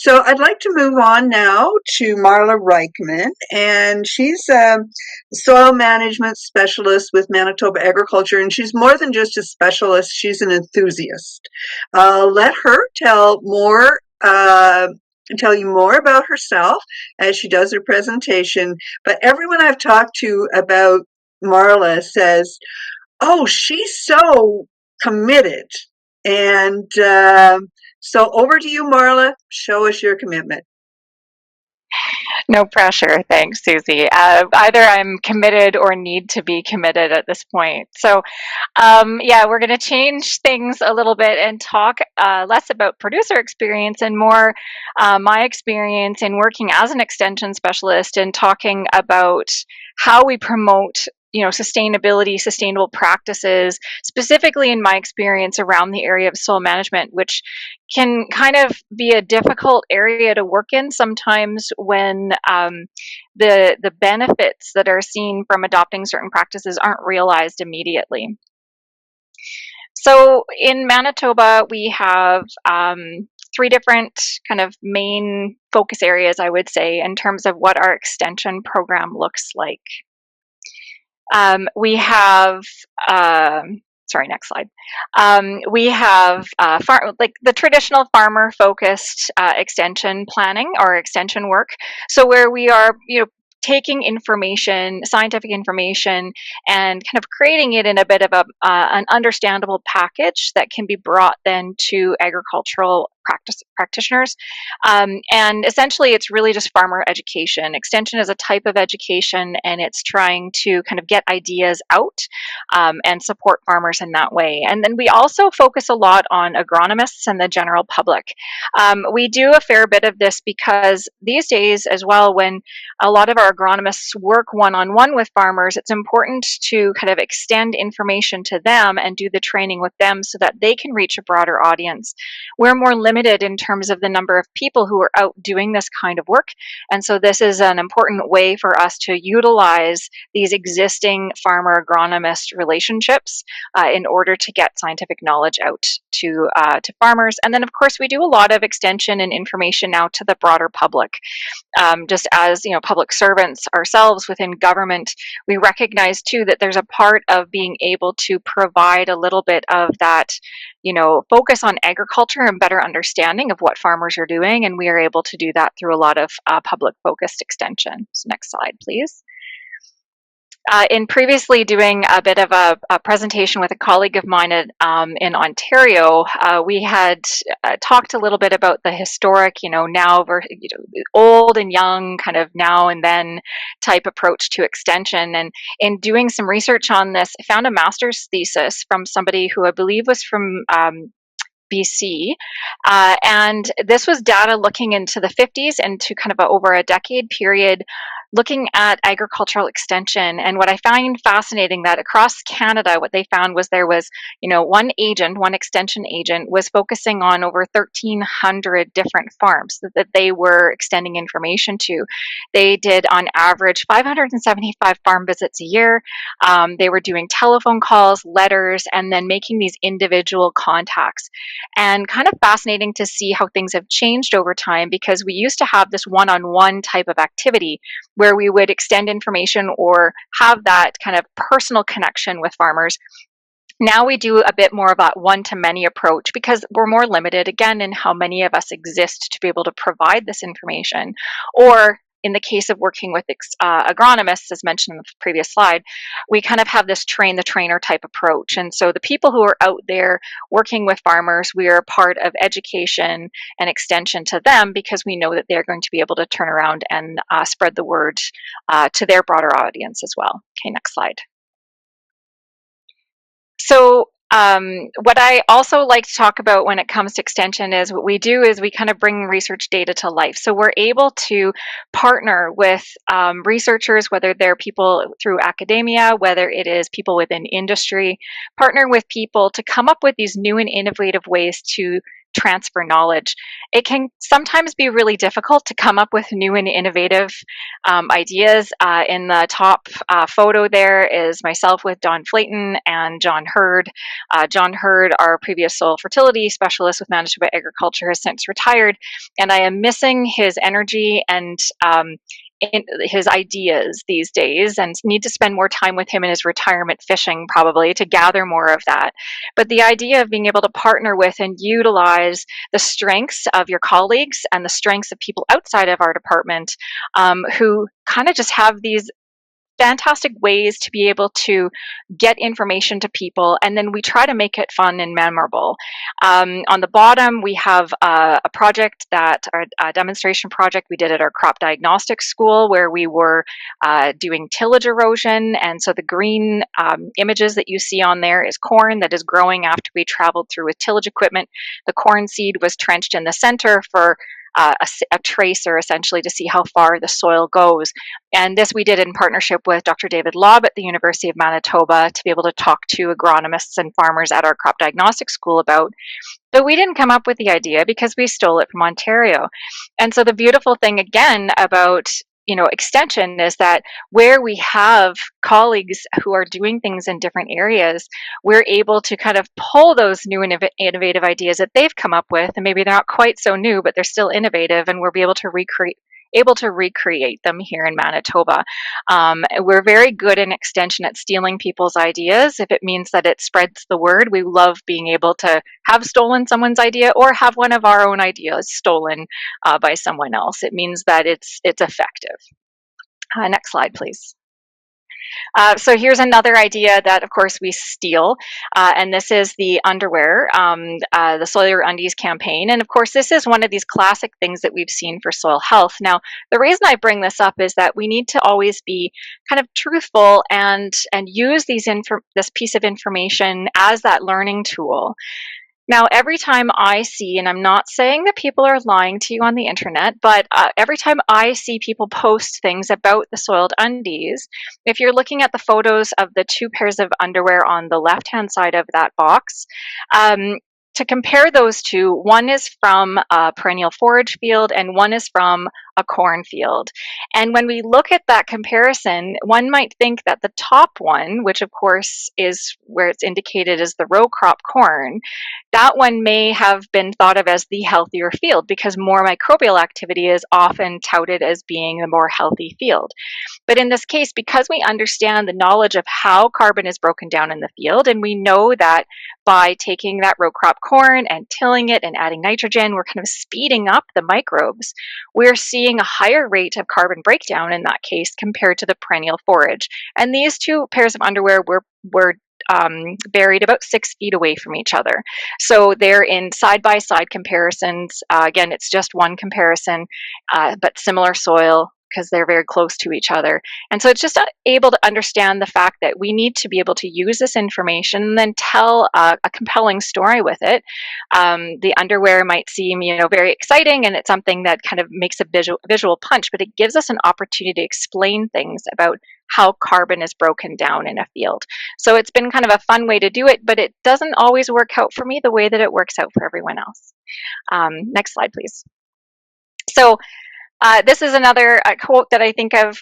So I'd like to move on now to Marla Riekman, and she's a soil management specialist with Manitoba Agriculture, and she's more than just a specialist, she's an enthusiast. Let her tell you more about herself as she does her presentation, but everyone I've talked to about Marla says, oh, she's so committed. And so over to you, Marla. Show us your commitment. No pressure. Thanks, Susie. Either I'm committed or need to be committed at this point. So, yeah, we're going to change things a little bit and talk less about producer experience and more my experience in working as an extension specialist and talking about how we promote sustainability, sustainable practices, specifically in my experience around the area of soil management, which can kind of be a difficult area to work in sometimes when the benefits that are seen from adopting certain practices aren't realized immediately. So in Manitoba, we have three different kind of main focus areas, I would say, in terms of what our extension program looks like. We have sorry, next slide. We have like the traditional farmer-focused extension planning or extension work. So where we are, taking information, scientific information, and kind of creating it in a bit of an understandable package that can be brought then to agricultural practitioners. And essentially, it's really just farmer education. Extension is a type of education, and it's trying to kind of get ideas out and support farmers in that way. And then we also focus a lot on agronomists and the general public. We do a fair bit of this because these days, as well, when a lot of our agronomists work one-on-one with farmers, it's important to kind of extend information to them and do the training with them so that they can reach a broader audience. We're more limited in terms of the number of people who are out doing this kind of work, and so this is an important way for us to utilize these existing farmer agronomist relationships in order to get scientific knowledge out to farmers. And then, of course, we do a lot of extension and information now to the broader public. Just as public servants ourselves within government, we recognize too that there's a part of being able to provide a little bit of that focus on agriculture and better understanding of what farmers are doing, and we are able to do that through a lot of public focused extension. So next slide, please. In previously doing a bit of a presentation with a colleague of mine in Ontario, we had talked a little bit about the historic, now old and young, kind of now and then type approach to extension. And in doing some research on this, I found a master's thesis from somebody who I believe was from BC. And this was data looking into the 50s and to kind of over a decade period, looking at agricultural extension. And what I find fascinating that across Canada, what they found was there was, one extension agent was focusing on over 1,300 different farms that they were extending information to. They did on average 575 farm visits a year. They were doing telephone calls, letters, and then making these individual contacts. And kind of fascinating to see how things have changed over time, because we used to have this one-on-one type of activity where we would extend information or have that kind of personal connection with farmers. Now we do a bit more of a one-to-many approach because we're more limited, again, in how many of us exist to be able to provide this information. Or in the case of working with agronomists, as mentioned in the previous slide, we kind of have this train the trainer type approach. And so the people who are out there working with farmers, we are part of education and extension to them because we know that they're going to be able to turn around and spread the word to their broader audience as well. Okay, next slide. So what I also like to talk about when it comes to extension is what we do is we kind of bring research data to life. So we're able to partner with researchers, whether they're people through academia, whether it is people within industry, partner with people to come up with these new and innovative ways to transfer knowledge, it can sometimes be really difficult to come up with new and innovative ideas. In the top photo there is myself with Don Flayton and John Hurd. John Hurd, our previous soil fertility specialist with Manitoba Agriculture, has since retired, and I am missing his energy and in his ideas these days, and need to spend more time with him in his retirement fishing probably to gather more of that. But the idea of being able to partner with and utilize the strengths of your colleagues and the strengths of people outside of our department, who kind of just have these fantastic ways to be able to get information to people, and then we try to make it fun and memorable. On the bottom, we have a project that, or a demonstration project we did at our crop diagnostics school, where we were doing tillage erosion. And so the green images that you see on there is corn that is growing after we traveled through with tillage equipment. The corn seed was trenched in the center for a tracer, essentially, to see how far the soil goes. And this we did in partnership with Dr. David Lobb at the University of Manitoba to be able to talk to agronomists and farmers at our crop diagnostic school about. But we didn't come up with the idea because we stole it from Ontario. And so the beautiful thing again about extension is that where we have colleagues who are doing things in different areas, we're able to kind of pull those new innovative ideas that they've come up with, and maybe they're not quite so new, but they're still innovative, and we'll be able to recreate them here in Manitoba. We're very good in extension at stealing people's ideas. If it means that it spreads the word, we love being able to have stolen someone's idea or have one of our own ideas stolen by someone else. It means that it's effective. Next slide, please. So here's another idea that, of course, we steal, and this is the underwear, the Soil Your Undies campaign. And of course, this is one of these classic things that we've seen for soil health. Now, the reason I bring this up is that we need to always be kind of truthful and use this piece of information as that learning tool. Now, every time I see, and I'm not saying that people are lying to you on the internet, but every time I see people post things about the soiled undies, if you're looking at the photos of the two pairs of underwear on the left-hand side of that box, to compare those two, one is from a perennial forage field and one is from a cornfield. And when we look at that comparison, one might think that the top one, which of course is where it's indicated as the row crop corn, that one may have been thought of as the healthier field because more microbial activity is often touted as being a more healthy field. But in this case, because we understand the knowledge of how carbon is broken down in the field, and we know that by taking that row crop corn and tilling it and adding nitrogen, we're kind of speeding up the microbes, we're seeing a higher rate of carbon breakdown in that case compared to the perennial forage. And these two pairs of underwear were buried about 6 feet away from each other. So they're in side-by-side comparisons. Again, it's just one comparison, but similar soil, because they're very close to each other. And so it's just able to understand the fact that we need to be able to use this information and then tell a compelling story with it. The underwear might seem, very exciting, and it's something that kind of makes a visual punch, but it gives us an opportunity to explain things about how carbon is broken down in a field. So it's been kind of a fun way to do it, but it doesn't always work out for me the way that it works out for everyone else. Next slide, please. So this is another quote that I think of,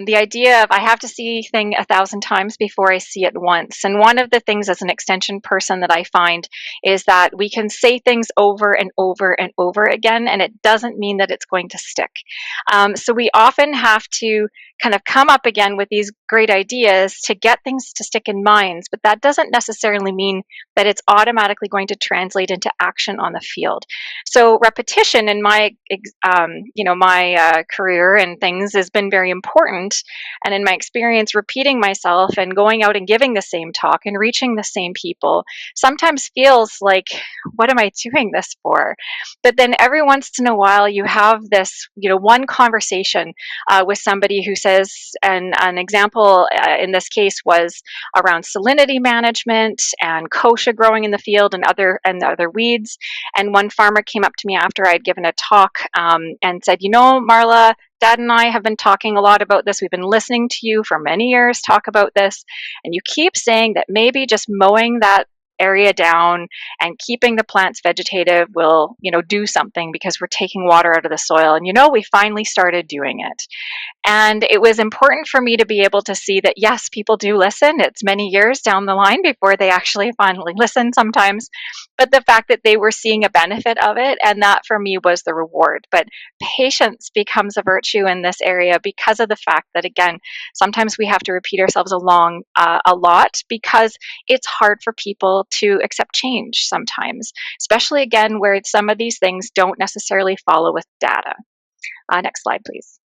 the idea of I have to see a thing 1,000 times before I see it once. And one of the things as an extension person that I find is that we can say things over and over and over again, and it doesn't mean that it's going to stick. So we often have to kind of come up again with these great ideas to get things to stick in minds, but that doesn't necessarily mean that it's automatically going to translate into action on the field. So repetition in my career and things has been very important. And in my experience, repeating myself and going out and giving the same talk and reaching the same people sometimes feels like, what am I doing this for? But then every once in a while, you have this, one conversation with somebody who says, and an example in this case was around salinity management and kochia growing in the field and other weeds. And one farmer came up to me after I'd given a talk and said, Marla, Dad and I have been talking a lot about this. We've been listening to you for many years talk about this. And you keep saying that maybe just mowing that area down and keeping the plants vegetative will, do something because we're taking water out of the soil. And we finally started doing it. And it was important for me to be able to see that, yes, people do listen. It's many years down the line before they actually finally listen sometimes. But the fact that they were seeing a benefit of it, and that for me was the reward. But patience becomes a virtue in this area because of the fact that, again, sometimes we have to repeat ourselves a lot because it's hard for people to accept change sometimes, especially again where some of these things don't necessarily follow with data. Next slide, please.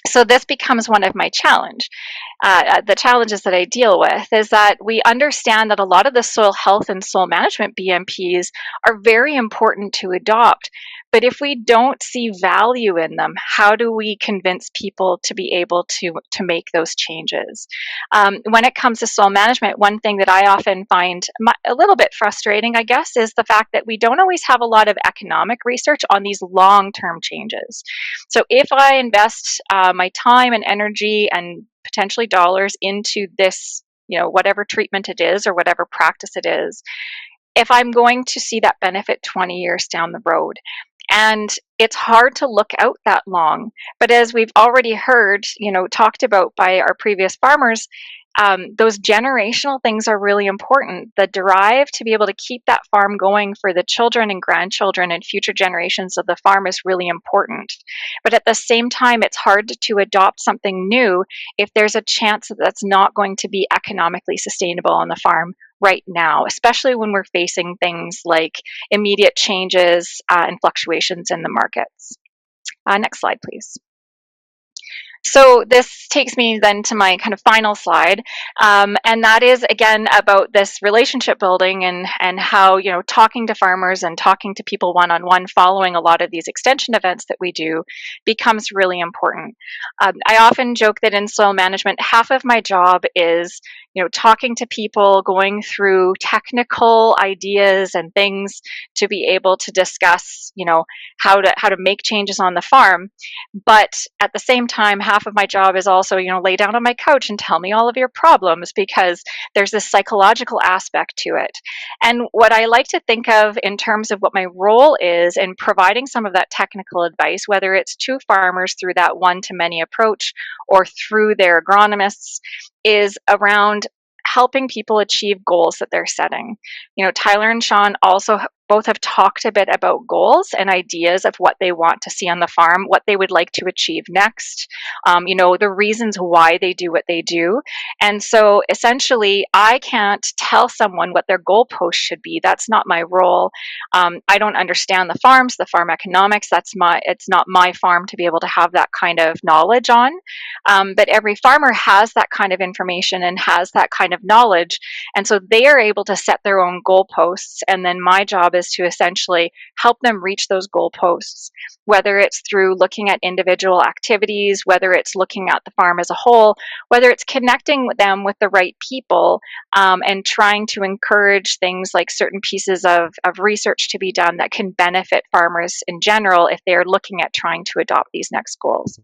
So this becomes one of my the challenges that I deal with is that we understand that a lot of the soil health and soil management BMPs are very important to adopt. But if we don't see value in them, how do we convince people to be able to make those changes? When it comes to soil management, one thing that I often find a little bit frustrating, I guess, is the fact that we don't always have a lot of economic research on these long-term changes. So if I invest my time and energy and potentially dollars into this, whatever treatment it is or whatever practice it is, if I'm going to see that benefit 20 years down the road. And it's hard to look out that long. But as we've already heard, talked about by our previous farmers, those generational things are really important. The drive to be able to keep that farm going for the children and grandchildren and future generations of the farm is really important. But at the same time, it's hard to adopt something new if there's a chance that that's not going to be economically sustainable on the farm right now, especially when we're facing things like immediate changes and fluctuations in the markets. Next slide, please. So this takes me then to my kind of final slide, and that is again about this relationship building and how talking to farmers and talking to people one-on-one following a lot of these extension events that we do becomes really important. I often joke that in soil management, half of my job is talking to people, going through technical ideas and things to be able to discuss how to make changes on the farm. But at the same time, half of my job is also, lay down on my couch and tell me all of your problems because there's this psychological aspect to it. And what I like to think of in terms of what my role is in providing some of that technical advice, whether it's to farmers through that one-to-many approach or through their agronomists, is around helping people achieve goals that they're setting. Tyler and Sean also both have talked a bit about goals and ideas of what they want to see on the farm, what they would like to achieve next, the reasons why they do what they do. And so essentially, I can't tell someone what their goalpost should be. That's not my role. I don't understand the farms, the farm economics. It's not my farm to be able to have that kind of knowledge on. But every farmer has that kind of information and has that kind of knowledge. And so they are able to set their own goalposts. And then my job is to essentially help them reach those goalposts, whether it's through looking at individual activities, whether it's looking at the farm as a whole, whether it's connecting them with the right people, and trying to encourage things like certain pieces of research to be done that can benefit farmers in general if they're looking at trying to adopt these next goals.